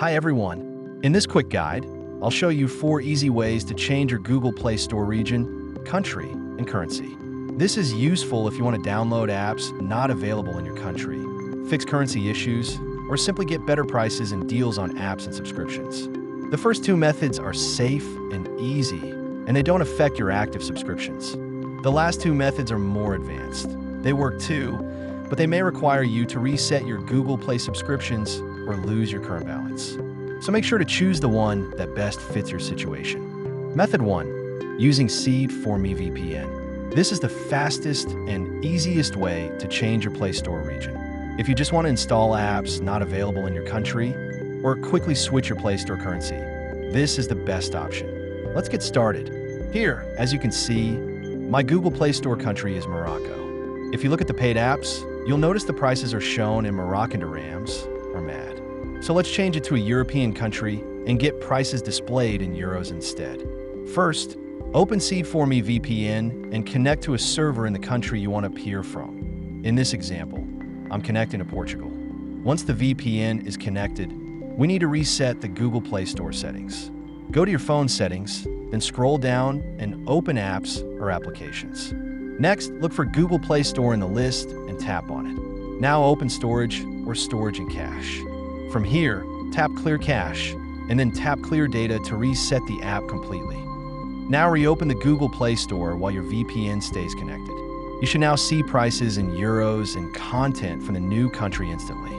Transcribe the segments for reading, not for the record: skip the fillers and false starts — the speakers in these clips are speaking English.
Hi everyone. In this quick guide, I'll show you 4 easy ways to change your Google Play Store region, country, and currency. This is useful if you want to download apps not available in your country, fix currency issues, or simply get better prices and deals on apps and subscriptions. The first 2 methods are safe and easy, and they don't affect your active subscriptions. The last 2 methods are more advanced. They work too, but they may require you to reset your Google Play subscriptions or lose your current balance. So make sure to choose the one that best fits your situation. Method 1. Using Seed4Me VPN. This is the fastest and easiest way to change your Play Store region. If you just want to install apps not available in your country, or quickly switch your Play Store currency, this is the best option. Let's get started. Here, as you can see, my Google Play Store country is Morocco. If you look at the paid apps, you'll notice the prices are shown in Moroccan dirhams or MAD. So let's change it to a European country and get prices displayed in euros instead. First, open Seed4Me VPN and connect to a server in the country you want to peer from. In this example, I'm connecting to Portugal. Once the VPN is connected, we need to reset the Google Play Store settings. Go to your phone settings, then scroll down and open apps or applications. Next, look for Google Play Store in the list and tap on it. Now open Storage or Storage and Cache. From here, tap Clear Cache, and then tap Clear Data to reset the app completely. Now reopen the Google Play Store while your VPN stays connected. You should now see prices in euros and content from the new country instantly.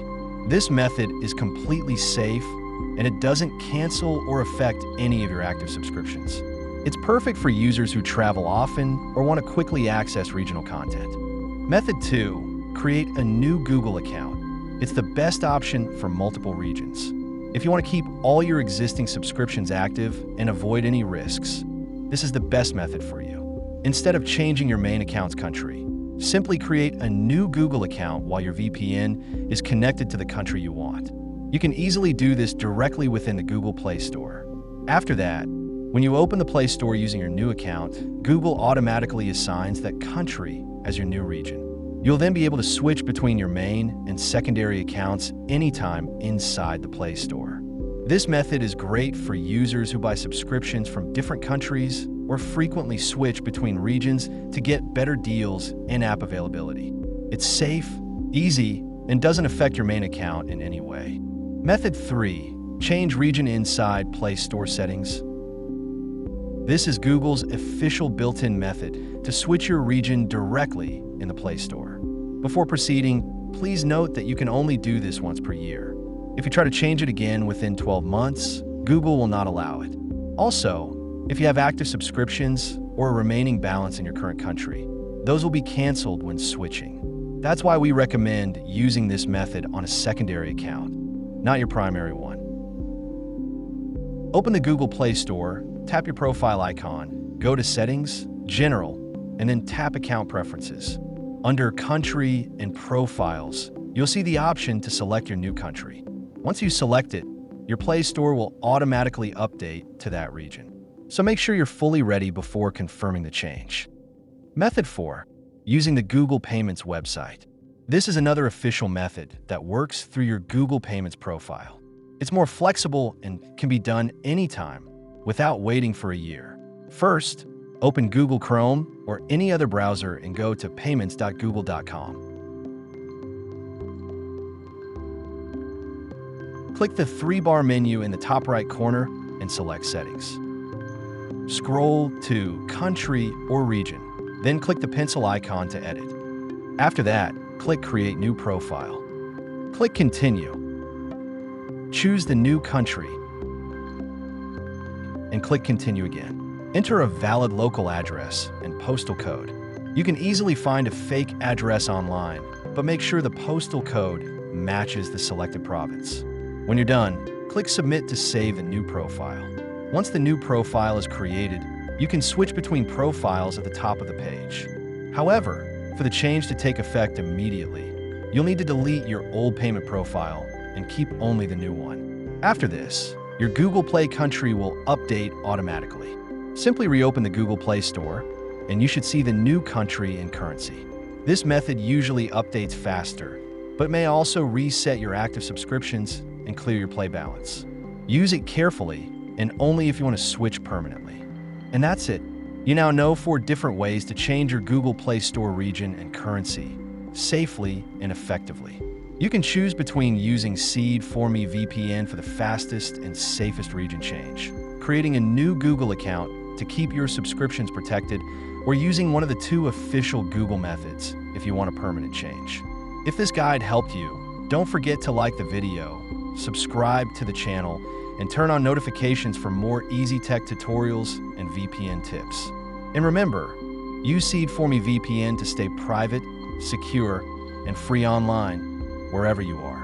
This method is completely safe, and it doesn't cancel or affect any of your active subscriptions. It's perfect for users who travel often or want to quickly access regional content. Method 2. Create a new Google account. It's the best option for multiple regions. If you want to keep all your existing subscriptions active and avoid any risks, this is the best method for you. Instead of changing your main account's country, simply create a new Google account while your VPN is connected to the country you want. You can easily do this directly within the Google Play Store. After that, when you open the Play Store using your new account, Google automatically assigns that country as your new region. You'll then be able to switch between your main and secondary accounts anytime inside the Play Store. This method is great for users who buy subscriptions from different countries or frequently switch between regions to get better deals and app availability. It's safe, easy, and doesn't affect your main account in any way. Method 3. Change region inside Play Store settings. This is Google's official built-in method to switch your region directly in the Play Store. Before proceeding, please note that you can only do this once per year. If you try to change it again within 12 months, Google will not allow it. Also, if you have active subscriptions or a remaining balance in your current country, those will be canceled when switching. That's why we recommend using this method on a secondary account, not your primary one. Open the Google Play Store, tap your profile icon, go to Settings, General, and then tap Account Preferences. Under Country and Profiles, you'll see the option to select your new country. Once you select it, your Play Store will automatically update to that region. So make sure you're fully ready before confirming the change. Method 4. Using the Google Payments website. This is another official method that works through your Google Payments profile. It's more flexible and can be done anytime without waiting for a year. First, open Google Chrome or any other browser and go to payments.google.com. Click the 3-bar menu in the top right corner and select Settings. Scroll to Country or Region, then click the pencil icon to edit. After that, click Create New Profile. Click Continue. Choose the new country and click Continue again. Enter a valid local address and postal code. You can easily find a fake address online, but make sure the postal code matches the selected province. When you're done, click Submit to save the new profile. Once the new profile is created, you can switch between profiles at the top of the page. However, for the change to take effect immediately, you'll need to delete your old payment profile and keep only the new one. After this, your Google Play country will update automatically. Simply reopen the Google Play Store, and you should see the new country and currency. This method usually updates faster, but may also reset your active subscriptions and clear your play balance. Use it carefully and only if you want to switch permanently. And that's it. You now know 4 different ways to change your Google Play Store region and currency safely and effectively. You can choose between using Seed for Me VPN for the fastest and safest region change, creating a new Google account to keep your subscriptions protected, or using one of the 2 official Google methods if you want a permanent change. If this guide helped you, don't forget to like the video, subscribe to the channel, and turn on notifications for more easy tech tutorials and VPN tips. And remember, use Seed for Me VPN to stay private, secure, and free online wherever you are.